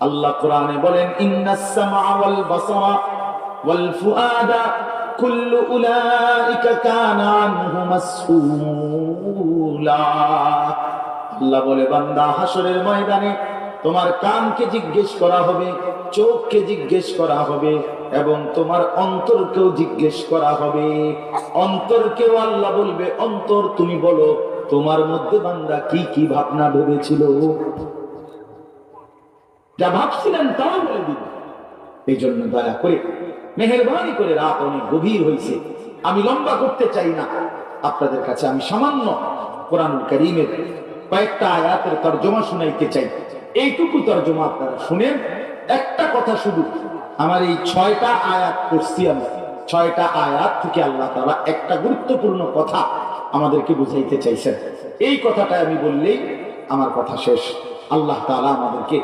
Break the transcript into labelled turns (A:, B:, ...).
A: আল্লাহ কোরআনে বলেন ইন্নাস সামআ ওয়াল বাসারা ওয়াল ফুআদা কুল্লু উলাইকা কানা আনহু মাসউলা। আল্লাহ বলে বান্দা হাসরের ময়দানে তোমার কানকে জিজ্ঞেস করা হবে, চোখকে জিজ্ঞেস করা হবে এবং তোমার অন্তরকেও জিজ্ঞেস করা হবে। অন্তরকেও আল্লাহ বলবে, অন্তর তুমি বলো তোমার মধ্যে বান্দা কি কি ভাবনা ভেবেছিল, যা ভাবছিলেন তাও বলে দিন। এই জন্য দয়া করে মেহেরবানি করে, রাত অনেক গভীর হয়েছে, আমি লম্বা করতে চাই না, আপনাদের কাছে আমি সামান্য কোরআনুল কারীমের কয়েকটা আয়াতের তরজমা শুনাইতে চাই। এইটুকু তরজমা আপনারা শুনেন। একটা কথা শুধু, আমার এই 6টা আয়াত পড়ছি আমি, 6টা আয়াত থেকে আল্লাহ তাআলা একটা গুরুত্বপূর্ণ কথা আমাদেরকে বুঝাইতে চাইছেন। এই কথাটা আমি বললেই আমার কথা শেষ। আল্লাহ তাআলা আমাদেরকে